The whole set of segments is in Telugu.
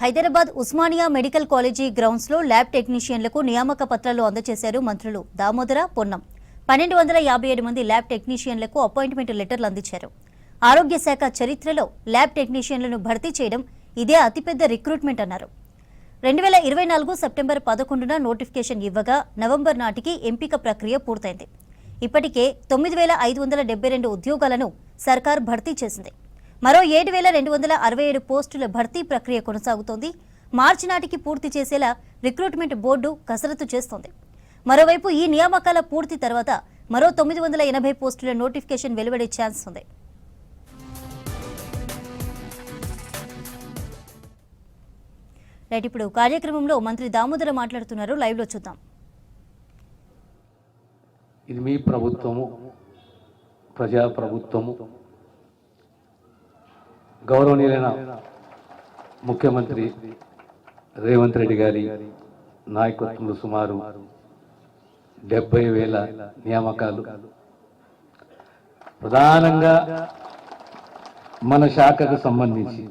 Hyderabad Osmania medical college grounds లో ల్యాబ్ టెక్నీషియన్లకు నియామక పత్రాలు అందజేశారు మంత్రులు దామోదర పొన్నం. 1257 మంది ల్యాబ్ టెక్నీషియన్లకు అపాయింట్మెంట్ లెటర్లు అందించారు. ఆరోగ్య శాఖ చరిత్రలో ల్యాబ్ టెక్నీషియన్లను భర్తీ చేయడం ఇదే అతిపెద్ద రిక్రూట్మెంట్ అన్నారు. 2024 సెప్టెంబర్ 11న నోటిఫికేషన్ ఇవ్వగా నవంబర్ నాటికి ఎంపిక ప్రక్రియ పూర్తయింది. ఇప్పటికే 9572 ఉద్యోగాలను సర్కార్ భర్తీ చేసింది. మరో 7267 పోస్టుల భర్తీ ప్రక్రియ కొనసాగుతోంది. మార్చి నాటికి పూర్తి చేసేలా రిక్రూట్మెంట్ బోర్డు కసరత్తు చేస్తోంది. మరోవైపు ఈ నియామకాల పూర్తి తర్వాత మరో 980 పోస్టుల నోటిఫికేషన్ వెలువడే ఛాన్స్ ఉంది. రైట్, ఇప్పుడు కార్యక్రమంలో మంత్రి దామోదర మాట్లాడుతున్నారు. లైవ్ లో చూద్దాం. ఇది మీ ప్రభుత్వము, ప్రజా ప్రభుత్వము. గౌరవనీయులైన ముఖ్యమంత్రి రేవంత్ రెడ్డి గారి నాయకత్వంలో సుమారు 70,000 నియామకాలు ప్రధానంగా మన శాఖకు సంబంధించి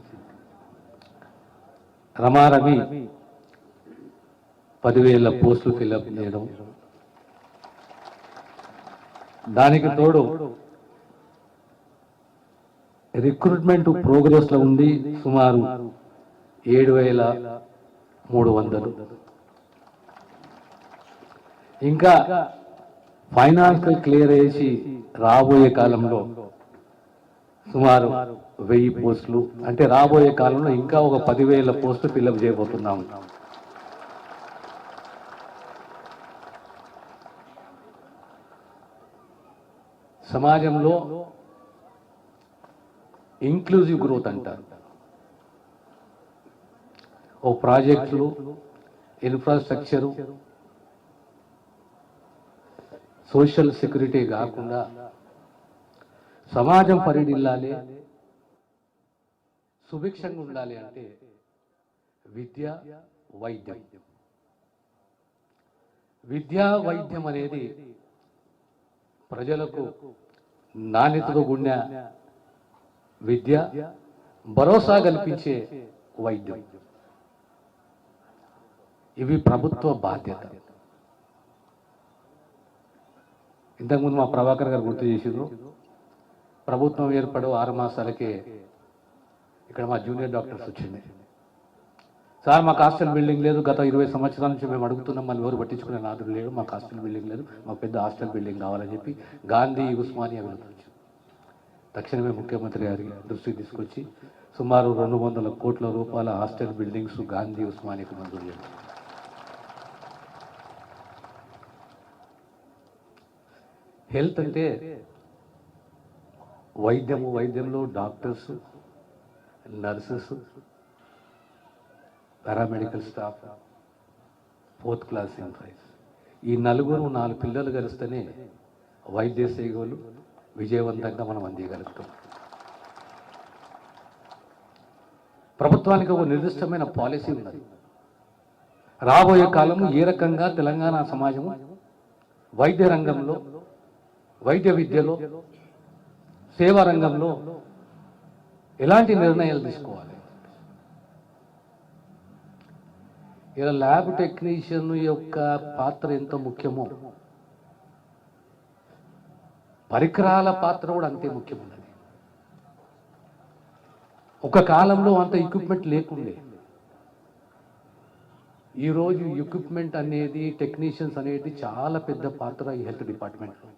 రమారమి 10,000 పోస్టులు ఫిల్అప్ చేయడం, దానికి తోడు రిక్రూట్మెంట్ ప్రోగ్రెస్ లో ఉంది సుమారు 7,300. ఇంకా ఫైనాన్షియల్ క్లియర్ చేసి రాబోయే కాలంలో సుమారు 1000 పోస్టులు, అంటే రాబోయే కాలంలో ఇంకా ఒక 10,000 పోస్టులు ఫిల్అప్ చేయబోతున్నాము. సమాజంలో ఇంక్లూజివ్ గ్రోత్ అంటారు. ఓ ప్రాజెక్టులు, ఇన్ఫ్రాస్ట్రక్చరు, సోషల్ సెక్యూరిటీ కాకుండా సమాజం పరిడిల్లాలి, సుభిక్షంగా ఉండాలి అంటే విద్య, వైద్యం. విద్యా వైద్యం అనేది ప్రజలకు నాణ్యతతో కూడిన విద్య, భరోసా కల్పించే వైద్యం. ఇవి ప్రభుత్వ బాధ్యత. ఇంతకుముందు మా ప్రభాకర్ గారు గుర్తు చేసిండ్రు, ప్రభుత్వం ఏర్పడి 6 మాసాలకే ఇక్కడ మా జూనియర్ డాక్టర్స్ వచ్చింది. సార్ మాకు హాస్టల్ బిల్డింగ్ లేదు, గత 20 సంవత్సరాల నుంచి మేము అడుగుతున్నాం, మళ్ళీ ఎవరు పట్టించుకునే నాదుడు లేడు, మాకు హాస్టల్ బిల్డింగ్ లేదు, మాకు పెద్ద హాస్టల్ బిల్డింగ్ కావాలని చెప్పి గాంధీ ఉస్మానియా వెళ్తుంది. తక్షణమే ముఖ్యమంత్రి గారి దృష్టికి తీసుకొచ్చి సుమారు 200 కోట్ల రూపాయల హాస్టల్ బిల్డింగ్స్ గాంధీ ఉస్మానియాకు మంజూరు చేయాలి. హెల్త్ అంటే వైద్యము, వైద్యంలో doctors, nurses, paramedical staff, 4th class employees, ఈ నలుగురు 4 పిల్లలు కలిస్తేనే వైద్య సేవలు విజయవంతంగా మనం అందించగలుగుతాం. ప్రభుత్వానికి ఒక నిర్దిష్టమైన పాలసీ ఉన్నది. రాబోయే కాలము ఏ రకంగా తెలంగాణ సమాజము వైద్య రంగంలో, వైద్య విద్యలో, సేవా రంగంలో ఎలాంటి నిర్ణయాలు తీసుకోవాలి. ఇలా ల్యాబ్ టెక్నీషియన్ యొక్క పాత్ర ఎంత ముఖ్యమో పరికరాల పాత్ర కూడా అంతే ముఖ్యమైనది. ఒక కాలంలో అంత ఎక్విప్మెంట్ లేకుండే, ఈరోజు ఎక్విప్మెంట్ అనేది, టెక్నీషియన్స్ అనేది చాలా పెద్ద పాత్ర ఈ హెల్త్ డిపార్ట్మెంట్లో.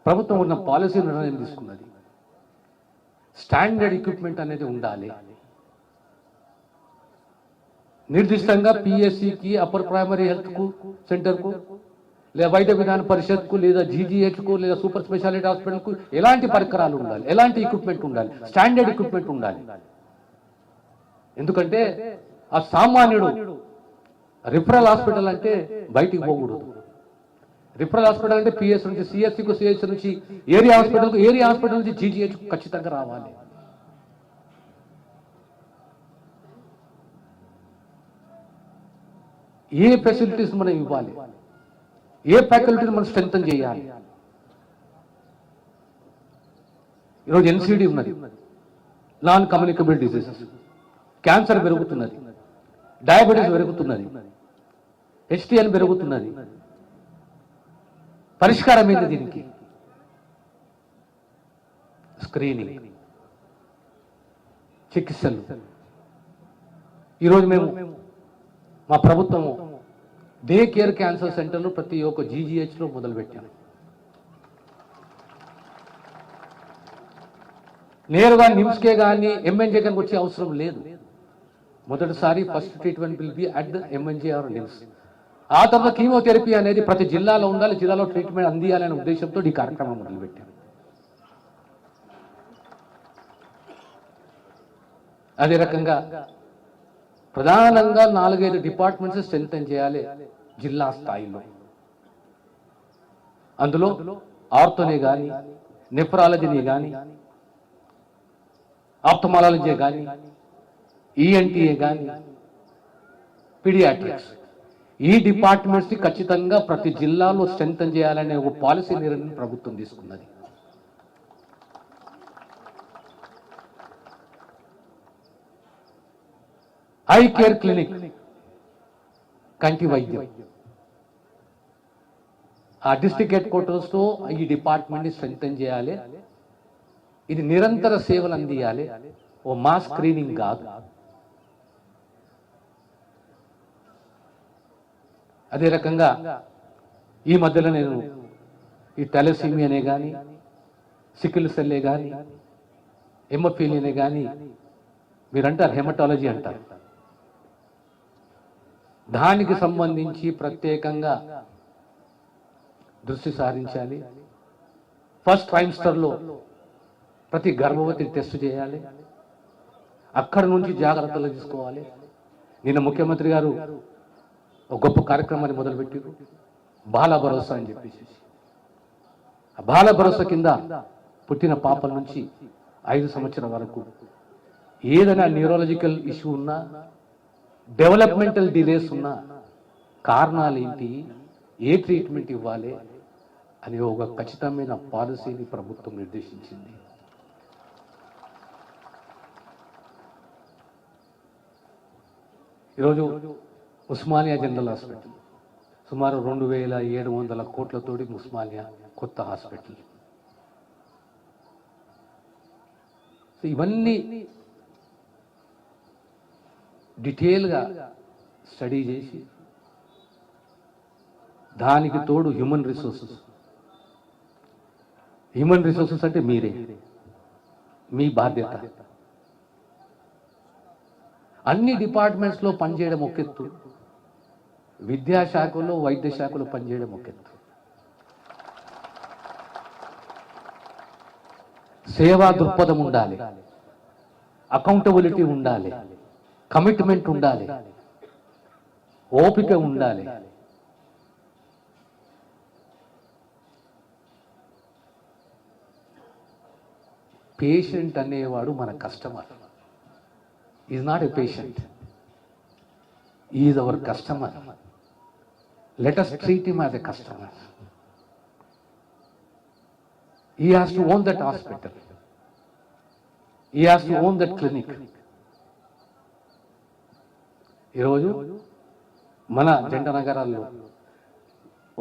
ప్రభుత్వం ఉన్న పాలసీ నిర్ణయం తీసుకున్నది, స్టాండర్డ్ ఎక్విప్మెంట్ అనేది ఉండాలి. నిర్దిష్టంగా పిఎస్సికి, అప్పర్ ప్రైమరీ హెల్త్ సెంటర్కు, లేదా వైద్య విధాన పరిషత్కు, లేదా జీజీహెచ్కు, లేదా సూపర్ స్పెషాలిటీ హాస్పిటల్కు ఎలాంటి పరికరాలు ఉండాలి, ఎలాంటి ఎక్విప్మెంట్ ఉండాలి, స్టాండర్డ్ ఎక్విప్మెంట్ ఉండాలి. ఎందుకంటే ఆ సామాన్యుడు రిఫరల్ హాస్పిటల్ అంటే బయటికి పోకూడదు. రిఫరల్ హాస్పిటల్ అంటే పిఎస్ నుంచి సిఎస్సికు, సిహెచ్ నుంచి ఏరియా హాస్పిటల్కు, ఏరియా హాస్పిటల్ నుంచి జీజీహెచ్కు ఖచ్చితంగా రావాలి. ఏ ఫెసిలిటీస్ మనం ఇవ్వాలి, ఏ ఫ్యాకల్టీని మనం స్ట్రెంగ్తన్ చేయాలి. ఈరోజు ఎన్సిడి ఉన్నది, నాన్ కమ్యూనికబుల్ డిసీజెస్, క్యాన్సర్ పెరుగుతున్నది, డయాబెటీస్ పెరుగుతున్నది, హెచ్టిఎల్ పెరుగుతున్నది. పరిష్కారం ఏంటి దీనికి? స్క్రీనింగ్, చికిత్సలు. ఈరోజు మేము మా ప్రభుత్వము డే కేర్ క్యాన్సర్ సెంటర్లు ప్రతి ఒక్క జీజీహెచ్లో మొదలుపెట్టాము. నేరుగా నిమ్స్కే కానీ ఎంఎన్జే కానీ వచ్చే అవసరం లేదు. మొదటిసారి first treatment will be at the MNJ or NIMS. ఆ తర్వాత కీమోథెరపీ అనేది ప్రతి జిల్లాలో ఉండాలి, జిల్లాలో ట్రీట్మెంట్ అందియాలనే ఉద్దేశంతో ఈ కార్యక్రమం మొదలుపెట్టాం. అదే రకంగా ప్రధానంగా 4-5 డిపార్ట్మెంట్స్ స్ట్రెంథెన్ చేయాలి జిల్లా స్థాయిలో. అందులో ఆర్థోనే కానీ, నెఫ్రాలజీని కానీ, ఆప్థమాలజీ కానీ, ఈఎన్టీఏ కానీ, పీడియాట్రిక్స్, ఈ డిపార్ట్మెంట్స్ ని ఖచ్చితంగా ప్రతి జిల్లాలో స్ట్రెంథెన్ చేయాలనే ఒక పాలసీ నిర్ణయం ప్రభుత్వం తీసుకున్నది. ఐ కేర్ క్లినిక్, కంటి వైద్యం, ఆ డిస్ట్రిక్ట్ హెడ్ క్వార్టర్స్ తో ఈ డిపార్ట్మెంట్ ని స్ట్రెంథెన్ చేయాలి. ఇది నిరంతర సేవలు అందియాలి, ఓ మాస్ స్క్రీనింగ్ కాదు. అదే రకంగా ఈ మధ్యలో నేను ఈ థాలసీమియానే కానీ, సికిల్ సెల్లే కానీ, హెమోఫీలియానే కానీ, మీరంటారు హెమటాలజీ అంటారు, దానికి సంబంధించి ప్రత్యేకంగా దృష్టి సారించాలి. ఫస్ట్ ట్రైమ్స్టర్లో ప్రతి గర్భవతి టెస్ట్ చేయాలి, అక్కడి నుంచి జాగ్రత్తలు తీసుకోవాలి. నిన్న ముఖ్యమంత్రి గారు ఒక గొప్ప కార్యక్రమాన్ని మొదలుపెట్టారు, బాల భరోసా అని చెప్పేసి. ఆ బాల భరోసా కింద పుట్టిన పాపల నుంచి 5 సంవత్సరాల వరకు ఏదైనా న్యూరాలజికల్ ఇష్యూ ఉన్నా, డెవలప్మెంటల్ డిలేస్ ఉన్నా, కారణాలు ఏంటి, ఏ ట్రీట్మెంట్ ఇవ్వాలి అని ఒక ఖచ్చితమైన పాలసీని ప్రభుత్వం నిర్దేశించింది. ఈరోజు ఉస్మానియా జనరల్ హాస్పిటల్ సుమారు 2700 కోట్లతోటి ఉస్మానియా కొత్త హాస్పిటల్. ఇవన్నీ డీటెయిల్గా స్టడీ చేసి దానికి తోడు హ్యూమన్ రిసోర్సెస్ అంటే మీరే, మీ బాధ్యత. అన్ని డిపార్ట్మెంట్స్లో పనిచేయడం ఒక ఎత్తు, విద్యాశాఖలో వైద్య శాఖలో పనిచేయడం ఒక ఎత్తు. సేవా దృక్పథం ఉండాలి, అకౌంటబిలిటీ ఉండాలి, కమిట్మెంట్ ఉండాలి, ఓపిక ఉండాలి. పేషెంట్ అనేవాడు మన customer. Is not a patient, is our customer. Let us treat him as a customer. He has to own that hospital. He has to own that clinic. ఈరోజు మన జంట నగరాల్లో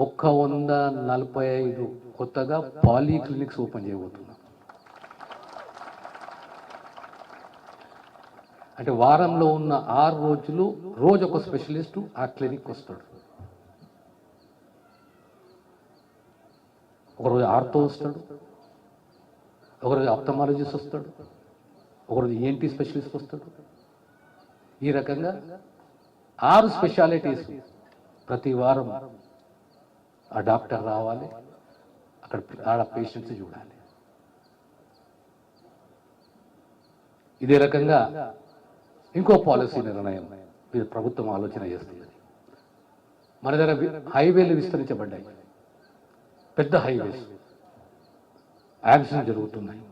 145 కొత్తగా పాలీ క్లినిక్స్ ఓపెన్ చేయబోతున్నాం. అంటే వారంలో ఉన్న 6 రోజులు రోజు ఒక స్పెషలిస్టు ఆ క్లినిక్ వస్తాడు. ఒకరోజు ఆర్థో వస్తాడు, ఒకరోజు ఆప్థమాలజిస్ట్ వస్తాడు, ఒకరోజు ఈఎన్టీ స్పెషలిస్ట్ వస్తాడు. ఈ రకంగా 6 స్పెషాలిటీస్ ప్రతి వారం ఆ డాక్టర్ రావాలి, అక్కడ ఆడ పేషెంట్స్ చూడాలి. ఇదే రకంగా ఇంకో పాలసీ నిర్ణయం ఇది ప్రభుత్వం ఆలోచన చేస్తుంది. మన దగ్గర హైవేలు విస్తరించబడ్డాయి, పెద్ద హైవేస్, యాక్సిడెంట్ జరుగుతున్నాయి.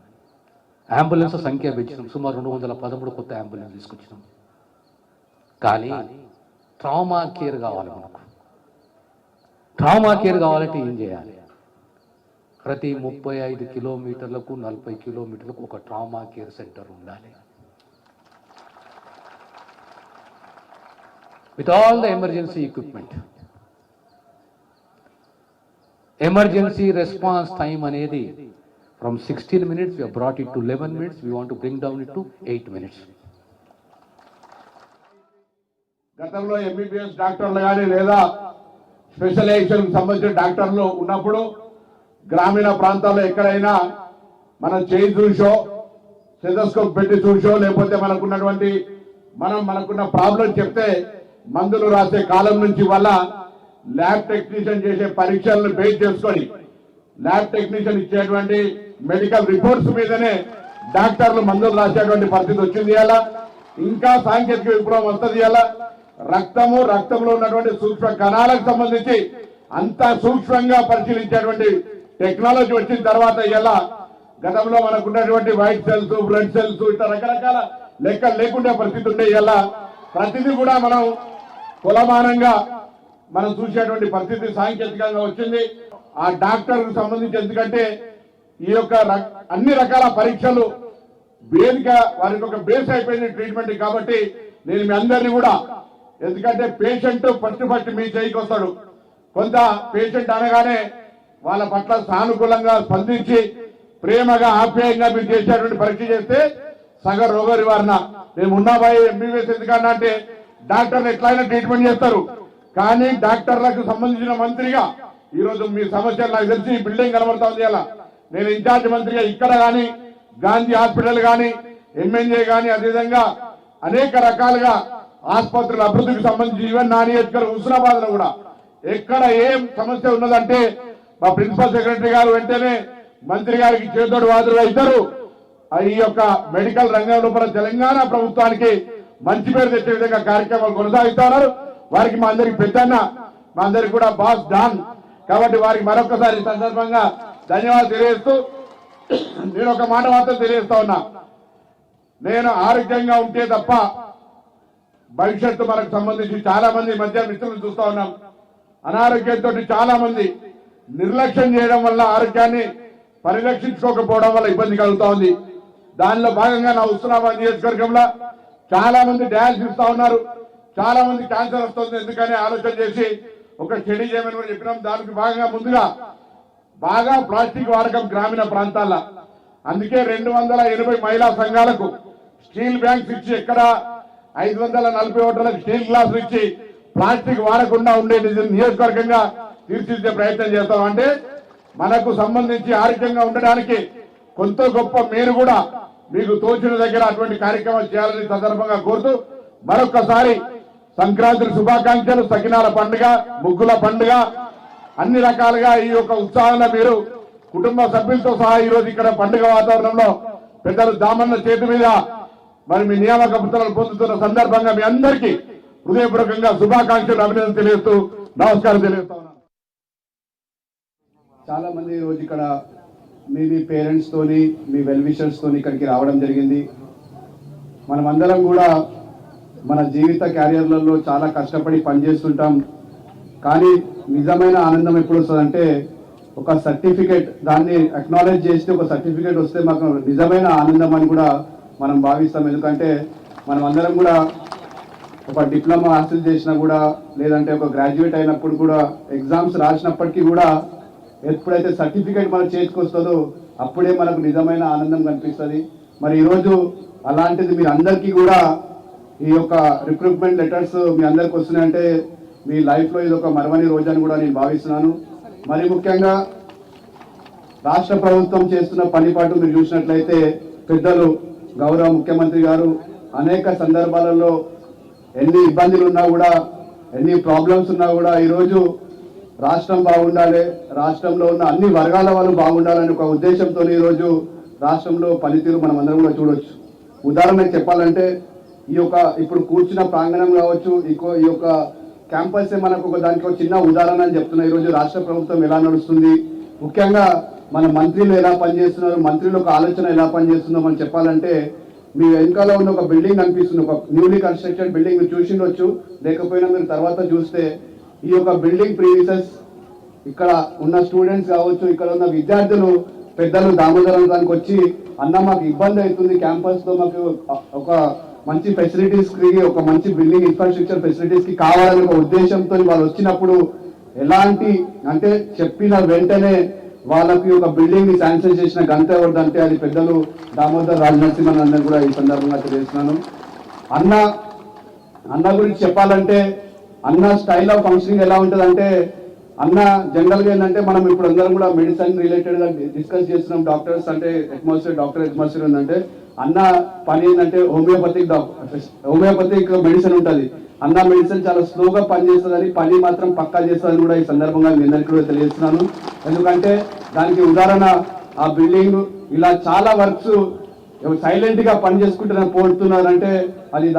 అంబులెన్స్ సంఖ్య పెంచినాం, సుమారు 213 కొత్త అంబులెన్స్ తీసుకొచ్చినాం. కానీ ట్రామా కేర్ కావాలి మనకు. ట్రామా కేర్ కావాలంటే ఏం చేయాలి? ప్రతి 35 కిలోమీటర్లకు 40 కిలోమీటర్లకు ఒక ట్రామా కేర్ సెంటర్ ఉండాలి. With all the emergency equipment. Emergency response time అనేది from 16 minutes we have brought it to 11 minutes. We want to bring down it to 8 minutes. గతంలో ఎంబీబీఎస్ డాక్టర్లు కానీ లేదా స్పెషలైజేషన్ సంబంధించిన డాక్టర్లు ఉన్నప్పుడు గ్రామీణ ప్రాంతాల్లో ఎక్కడైనా మనం చేయి చూసో స్టెథోస్కోప్ పెట్టి చూసో లేకపోతే మనకున్న ప్రాబ్లం చెప్తే మందులు రాసే కాలం నుంచి వల్ల ల్యాబ్ టెక్నీషియన్ చేసే పరీక్షలను బేస్ చేసుకొని ల్యాబ్ టెక్నీషియన్ ఇచ్చేటువంటి మెడికల్ రిపోర్ట్స్ మీదనే డాక్టర్లు మందులు రాసేటువంటి పరిస్థితి వచ్చింది. అలా ఇంకా సాంకేతిక విప్లవం వస్తుంది. అలా రక్తంలో ఉన్నటువంటి సూక్ష్మ కణాలకు సంబంధించి అంత సూక్ష్మంగా పరిశీలించేటువంటి టెక్నాలజీ వచ్చిన తర్వాత ఇలా గతంలో మనకున్నటువంటి వైట్ సెల్స్, బ్లడ్ సెల్స్ ఇట్లా రకరకాల లెక్కలు లేకుండా పరిస్థితి ఉండే. ఇలా ప్రతిదీ కూడా మనం కులమానంగా మనం చూసేటువంటి పరిస్థితి సాంకేతికంగా వచ్చింది. ఆ డాక్టర్ కు సంబంధించి ఎందుకంటే ఈ యొక్క అన్ని రకాల పరీక్షలు బేస్గా వారికి ఒక బేస్ అయిపోయింది ట్రీట్మెంట్. కాబట్టి నేను మీ అందరినీ కూడా, ఎందుకంటే పేషెంట్ ఫస్ట్ మీ చేయికి వస్తాడు. కొంత పేషెంట్ అనగానే వాళ్ళ పట్ల సానుకూలంగా స్పందించి ప్రేమగా ఆప్యాయంగా మీరు చేసేటువంటి పరీక్ష చేస్తే సగ రోగ నివారణ. మేము ఉన్నాబాయి ఎంబీబీఎస్ ఎందుకన్నా అంటే డాక్టర్లు ఎట్లయినా ట్రీట్మెంట్ చేస్తారు. కానీ డాక్టర్లకు సంబంధించిన మంత్రిగా ఈరోజు మీ సమస్యలు నాకు తెలిసి ఈ బిల్డింగ్ కనబడతా ఉంది. అలా నేను ఇన్ఛార్జ్ మంత్రిగా ఇక్కడ కానీ గాంధీ హాస్పిటల్ కానీ ఎంఎన్జే కానీ అదేవిధంగా అనేక రకాలుగా ఆసుపత్రుల అభివృద్ధికి సంబంధించి ఈవెన్ నా నియోజకవర్గం హుస్నాబాద్ లో కూడా ఎక్కడ ఏం సమస్య ఉన్నదంటే మా ప్రిన్సిపల్ సెక్రటరీ గారు వెంటనే మంత్రి గారికి చేదోడు వాదులుగా ఇద్దరు ఈ యొక్క మెడికల్ రంగం లోపల తెలంగాణ ప్రభుత్వానికి మంచి పేరు తెచ్చే విధంగా కార్యక్రమాలు కొనసాగిస్తున్నారు. వారికి మా అందరికి పెద్దన్న, మా అందరికి కూడా బాస్ డాన్. కాబట్టి వారికి మరొకసారి సందర్భంగా ధన్యవాదాలు తెలియజేస్తూ నేను ఒక మాట మాత్రం తెలియజేస్తా ఉన్నా. నేను ఆరోగ్యంగా ఉంటే తప్ప భవిష్యత్తు మనకు సంబంధించి చాలా మంది మధ్య మిత్రులు చూస్తా ఉన్నాం. అనారోగ్యంతో చాలా మంది నిర్లక్ష్యం చేయడం వల్ల ఆరోగ్యాన్ని పరిరక్షించుకోకపోవడం వల్ల ఇబ్బంది కలుగుతా ఉంది. దానిలో భాగంగా నా హుస్నాబాద్ నియోజకవర్గంలో చాలా మంది డయాలసిస్ ఇస్తా ఉన్నారు. చాలా మంది క్యాన్సర్ వస్తుంది. ఎందుకని ఆలోచన చేసి ఒక స్టడీ చేయమని కూడా చెప్పినాం. దానికి భాగంగా ముందుగా బాగా ప్లాస్టిక్ వాడకం గ్రామీణ ప్రాంతాల్లో, అందుకే 280 మహిళా సంఘాలకు స్టీల్ బ్యాంక్స్ ఇచ్చి ఎక్కడ 540 ఓటర్లకు స్టీల్ గ్లాసులు ఇచ్చి ప్లాస్టిక్ వాడకుండా ఉండే నియోజకవర్గంగా తీర్చిదిద్దే ప్రయత్నం చేస్తాం. అంటే మనకు సంబంధించి ఆరోగ్యంగా ఉండడానికి కొంత గొప్ప మీరు కూడా మీకు తోచిన దగ్గర అటువంటి కార్యక్రమాలు చేయాలని సందర్భంగా కోరుతూ మరొకసారి సంక్రాంతి శుభాకాంక్షలు. సకినాల పండుగ, ముగ్గుల పండుగ, అన్ని రకాలుగా ఈ యొక్క ఉత్సాహంలో మీరు కుటుంబ సభ్యులతో సహా ఈ రోజు ఇక్కడ పండుగ వాతావరణంలో పెద్దలు దామన్న చేతి మీద మరి మీ నియామక పత్రాలు పొందుతున్న సందర్భంగా మీ అందరికీ హృదయపూర్వకంగా శుభాకాంక్షలు, అభినందన తెలియజేస్తూ నమస్కారం తెలియజేస్తా ఉన్నాను. చాలా మంది ఈ రోజు ఇక్కడ మీ పేరెంట్స్ తోని, మీ వెల్ విషర్స్ తోని ఇక్కడికి రావడం జరిగింది. మనమందరం కూడా మన జీవిత క్యారియర్లలో చాలా కష్టపడి పనిచేస్తుంటాం. కానీ నిజమైన ఆనందం ఎప్పుడు వస్తుందంటే ఒక సర్టిఫికేట్, దాన్ని అక్నాలెడ్జ్ చేస్తే ఒక సర్టిఫికేట్ వస్తే మాకు నిజమైన ఆనందం అని కూడా మనం భావిస్తాం. ఎందుకంటే మనం అందరం కూడా ఒక డిప్లొమా హాసిల్ చేసినా కూడా, లేదంటే ఒక గ్రాడ్యుయేట్ అయినప్పుడు కూడా, ఎగ్జామ్స్ రాసినప్పటికీ కూడా ఎప్పుడైతే సర్టిఫికేట్ మన చేతికి వస్తుందో అప్పుడే మనకు నిజమైన ఆనందం కనిపిస్తుంది. మరి ఈరోజు అలాంటిది మీరు అందరికీ కూడా ఈ యొక్క రిక్రూట్మెంట్ లెటర్స్ మీ అందరికి వస్తున్నాయంటే మీ లైఫ్లో ఇది ఒక మరవని రోజు అని కూడా నేను భావిస్తున్నాను. మరి ముఖ్యంగా రాష్ట్ర ప్రభుత్వం చేస్తున్న పనిపాటు మీరు చూసినట్లయితే పెద్దలు గౌరవ ముఖ్యమంత్రి గారు అనేక సందర్భాలలో ఎన్ని ఇబ్బందులు ఉన్నా కూడా, ఎన్ని ప్రాబ్లమ్స్ ఉన్నా కూడా ఈరోజు రాష్ట్రం బాగుండాలి, రాష్ట్రంలో ఉన్న అన్ని వర్గాల వాళ్ళు బాగుండాలనే ఒక ఉద్దేశంతో ఈరోజు రాష్ట్రంలో పనితీరు మనం అందరం కూడా చూడొచ్చు. ఉదాహరణకు చెప్పాలంటే ఈ యొక్క ఇప్పుడు కూర్చున్న ప్రాంగణం కావచ్చు, ఈ యొక్క క్యాంపస్ మనకు ఒక దానికి ఒక చిన్న ఉదాహరణ అని చెప్తున్నా. ఈరోజు రాష్ట్ర ప్రభుత్వం ఎలా నడుస్తుంది, ముఖ్యంగా మన మంత్రులు ఎలా పనిచేస్తున్నారు, మంత్రుల ఒక ఆలోచన ఎలా పనిచేస్తుందో మనం చెప్పాలంటే మీ వెనకాల ఉన్న ఒక బిల్డింగ్ అనిపిస్తుంది, ఒక న్యూలీ కన్స్ట్రక్టెడ్ బిల్డింగ్ మీరు చూసిండొచ్చు, లేకపోయినా మీరు తర్వాత చూస్తే ఈ యొక్క బిల్డింగ్ ప్రీమిసెస్ ఇక్కడ ఉన్న స్టూడెంట్స్ కావచ్చు, ఇక్కడ ఉన్న విద్యార్థులు పెద్దలు దామోదరం దానికి వచ్చి అన్న మాకు ఇబ్బంది అవుతుంది, క్యాంపస్ లో మాకు ఒక మంచి ఫెసిలిటీస్ కి, ఒక మంచి బిల్డింగ్ ఇన్ఫ్రాస్ట్రక్చర్ ఫెసిలిటీస్ కి కావాలనే ఒక ఉద్దేశంతో వాళ్ళు వచ్చినప్పుడు ఎలాంటి అంటే చెప్పిన వెంటనే వాళ్ళకి ఒక బిల్డింగ్ ని శాంక్షన్ చేసిన ఘనత ఎవరిదంటే అది పెద్దలు దామోదర్ రాజనరసింహన్ అన్న కూడా ఈ సందర్భంగా తెలియజేస్తున్నాను. అన్న గురించి చెప్పాలంటే అన్న స్టైల్ ఆఫ్ ఫంక్షనింగ్ ఎలా ఉంటుందంటే, అన్న జనరల్ గా ఏంటంటే మనం ఇప్పుడు అందరం కూడా మెడిసిన్ రిలేటెడ్ గా డిస్కస్ చేస్తున్నాం. డాక్టర్స్ అంటే డాక్టర్ అట్మాస్ఫియర్ ఉందంటే అన్న పని ఏంటంటే హోమియోపతిక్ మెడిసిన్ ఉంటుంది. అన్న మెడిసిన్ చాలా స్లోగా పనిచేస్తుందని, పని మాత్రం పక్కా చేస్తుందని కూడా ఈ సందర్భంగా మీ అందరికీ కూడా తెలియజేస్తున్నాను. ఎందుకంటే దానికి ఉదాహరణ ఆ బిల్డింగ్ ఇలా చాలా వర్క్స్ సైలెంట్ గా పని చేసుకుంటున్న పోతున్నారంటే అది